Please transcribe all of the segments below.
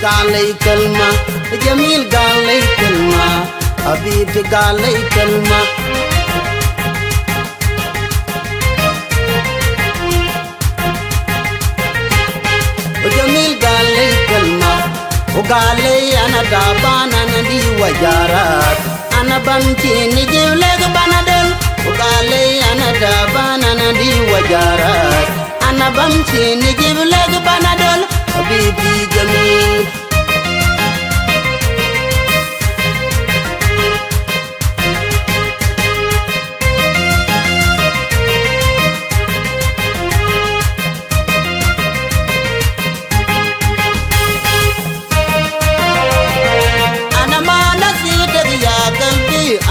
قالي كلمة جميل قالي كلمة حبيبتي قالي كلمة وجميل قالي كلمة وقال لي أنا تعبان أنا دي وجارات أنا بمشي نجيب لك بنادول وقال لي أنا تعبان أنا دي وجارات أنا بمشي نجيب لك بنادول حبيبي جميل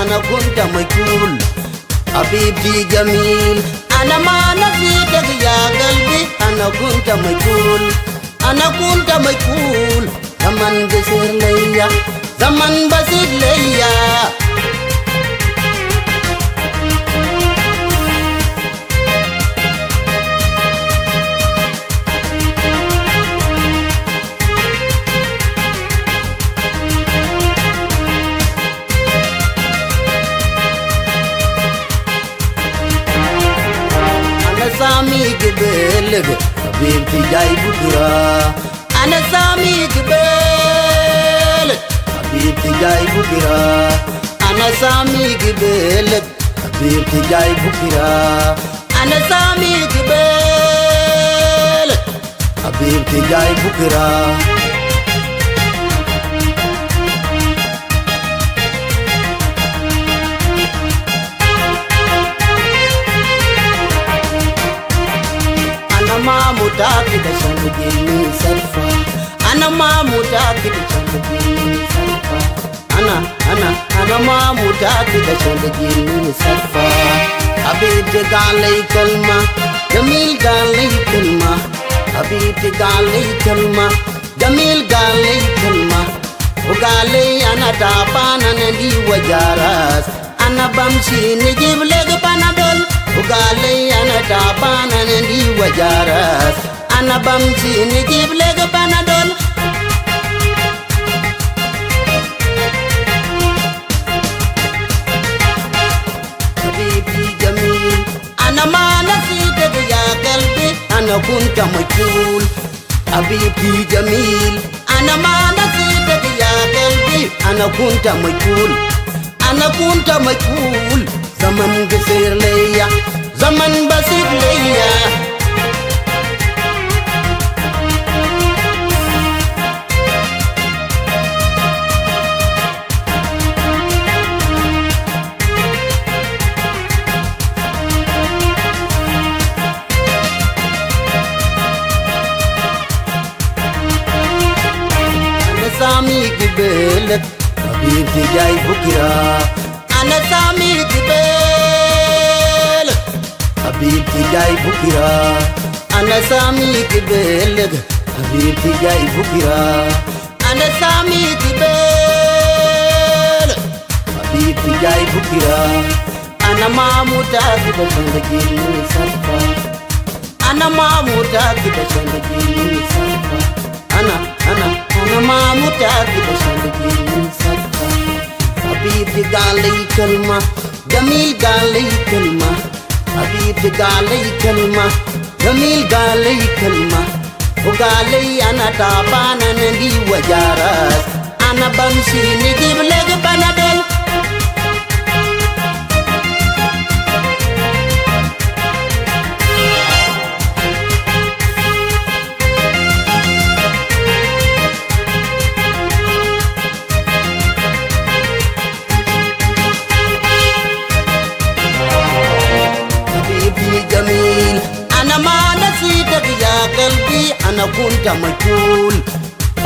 أنا كنت مجهول حبيبتي جميل أنا ما نسيتك يا قلبي أنا كنت مجهول أنا كنت مجهول زمن بسير ليا زمن بسير ليا سامي قبلك حبيبتي جاي بكرة أنا سامي قبلك حبيبتي جاي بكرة أنا سامي قبلك حبيبتي جاي بكرة أنا سامي قبلك حبيبتي جاي بكرة ما متأكد عشان تجيني سلفة أنا ما متأكد عشان تجيني سلفة أنا ما متأكد عشان تجيني سلفة حبيبتي قال لي كلمة جميل قال لي كلمة حبيبتي قال لي كلمة جميل قال لي كلمة وقال لي أنا تعبان أنا دي وجارات أنا بمشي نجيب لك بنادول وقال لي أنا تعبان أنا دي وجارات أنا بمشي نجيب لك بنادول حبيبي جميل أنا ما نسيتك يا قلبي أنا كنت مجهول حبيبي جميل أنا ما نسيتك يا قلبي أنا كنت مجهول أنا كنت مجهول زمن قصير ليا زمن بسيط ليا أنا سامي قبلك حبيبتي جاي بكرة أنا سامي قبلك حبيبتي جاي بكرة أنا سامي قبلك حبيبتي جاي بكرة أنا سامي قبلك حبيبتي جاي بكرة أنا ما متأكد عشان تجيني سلفة أنا ما متأكد عشان تجيني سلفة أنا ما متأكد عشان تجيني سلفة حبيبتي قال لي كلمة جميل قال لي كلمة حبيبتي قال لي كلمة جميل قال لي كلمة وقال لي أنا تعبان أنا دي وجارات أنا بمشي نجيب لك بنادول جميل أنا ما نسيتك يا قلبي أنا كنت مجهول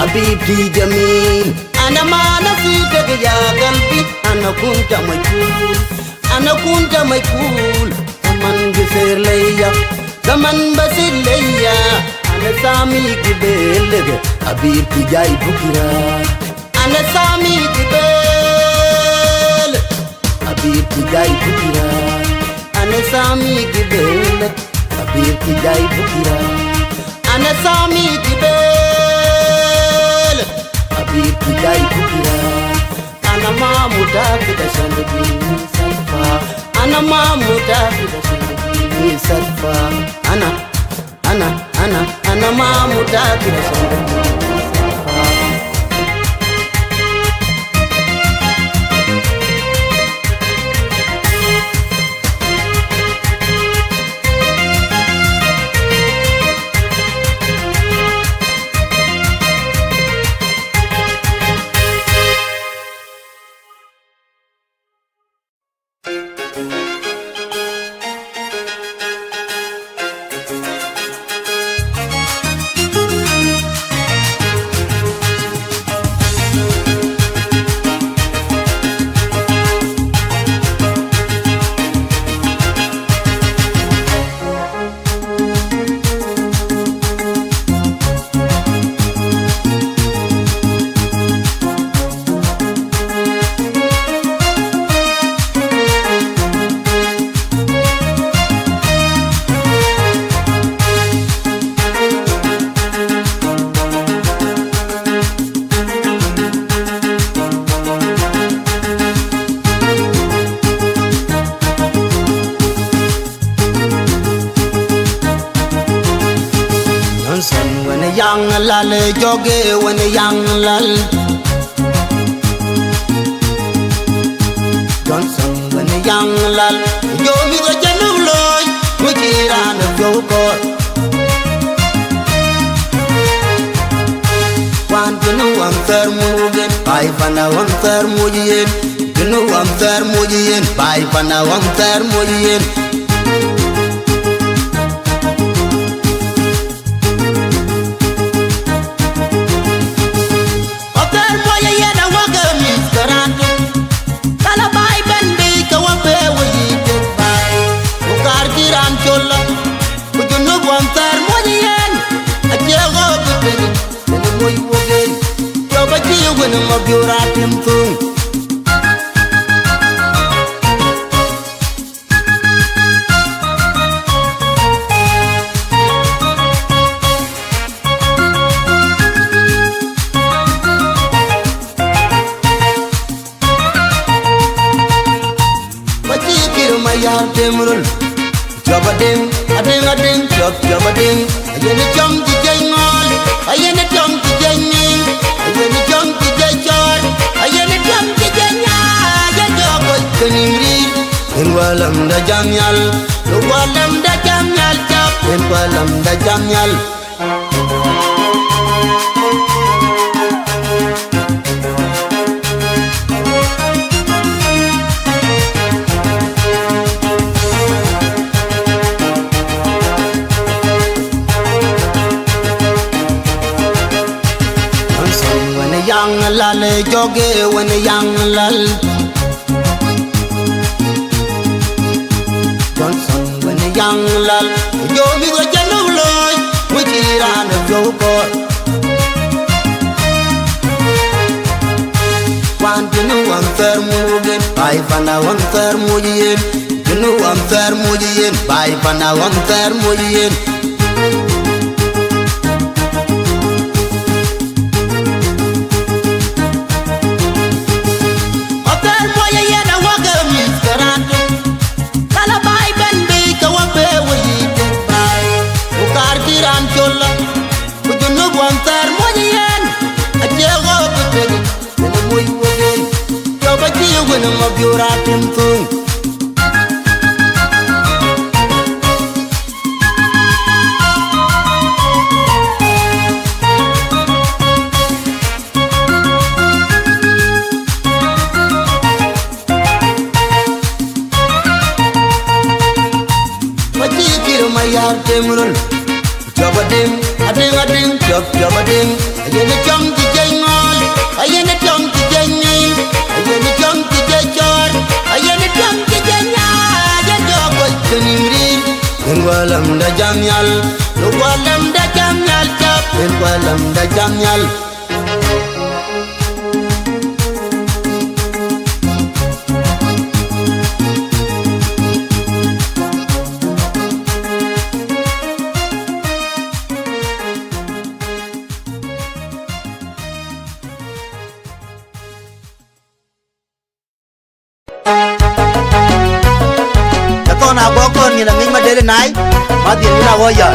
حبيبتي جميل أنا ما نسيتك يا قلبي أنا كنت مجهول أنا كنت مجهول زمن قصير ليا زمن بسيط ليا أنا سامي قبلك حبيبتي جاي بكرة أنا سامي قبلك حبيبتي جاي بكرة أنا سامي قبلك حبيبتي جاي بكرة أنا سامي قبلك kidai kukira. Ana mamuta kita shandagini sarfa. Ana mamuta kita shandagini sarfa. Ana mamuta kita shandagini sarfa. Young lal joge when young lal Johnson when young lal yo mi go janu loy mujira na joko wan janu am fer mugen bai fana wan fer mugen janu am fer mugen bai fana wan fer mugen of your atim thung Bachi kir maya temrul Jabading ading jabading ayene chom ji jengol ayene chom ji jengning ayene chom ji jechor ayene chom ji jenya ya jogo kunimri en walam da jamyal chap en walam da jamyal Young lal joge when young lal Johnson when young lal yo mi go janu loy mujira na joko wan janu am fer mugen bai fana wan fer mugen janu am fer mugen bai fana wan fer mugen of your atim thung Bachi kir maya temrul Jabading ading jabading ayene chom ji jengol ayene chom ji jengning ayene chom ji jechor ayene chom ji jenya ya jogo kunimri en walam da jamyal chap en walam da jamyal Yang ni nanging madere nai, mati ni na goya.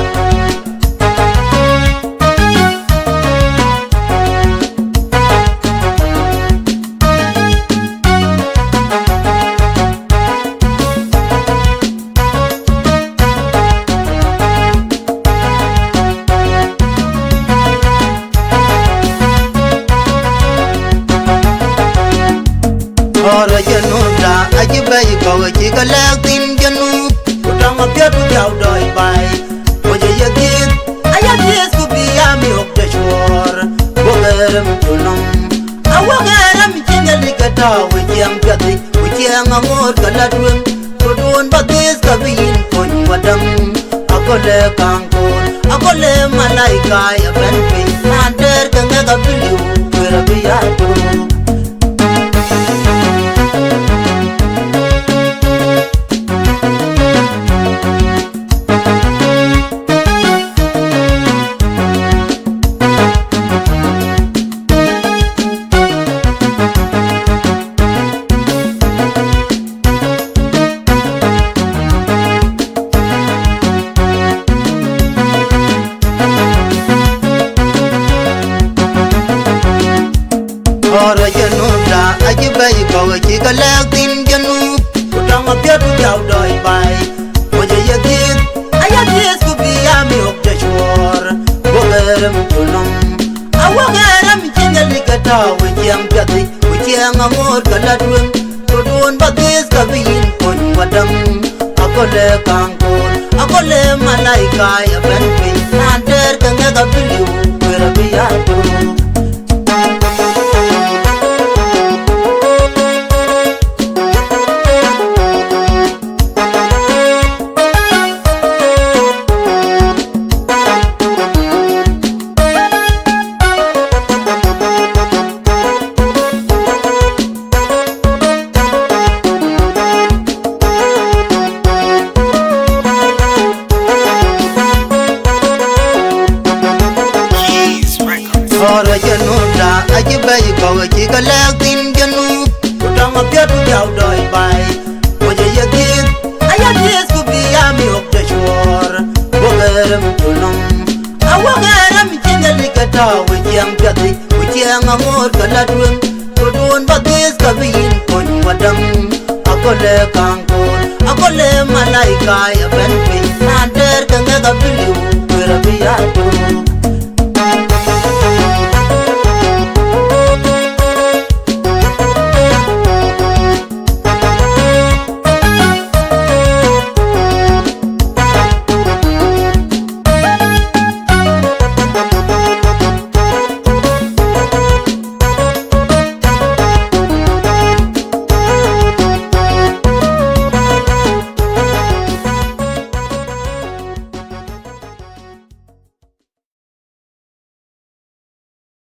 Ora Junub da Abibi ko chi ka lek tin Junub Utang ma pya tu jaw doi bai Oje ye git aya ties ku bi ya mi ok de shor Wogeram tunum Awogeram chingali ka ta we jam pyati we chiang amor ka ladwen Kodun batis ka bin kon wadam Akole kangkon akole malaika ya ben pe Nander ka ngaga biliu Wera bi ya tu Ora Junub da Abibi ko chi ka lek tin Junub Utang ma pya tu jaw doi bai Oje ye git aya ties ku bi ya mi ok de shor Wogeram tunum Awogeram chingali ka ta we jam pyati we chiang amor ka ladwen Kodun batis ka bin kon wadam Akole kangkon akole malaika ya ben pe Nander ka ngaga biliu wera bi ya tu Ora Junub da Abibi ko chi ka lek tin Junub Utang ma pya tu jaw doi bai Oje ye git aya ties ku bi ya mi ok de shor Wogeram tunum Awogeram chingali ka ta we jam pyati we chiang amor ka ladwen Kodun batis ka bin kon wadam Akole kangkon akole malaika ya ben pe Nander ka ngaga biliu wera bi ya tu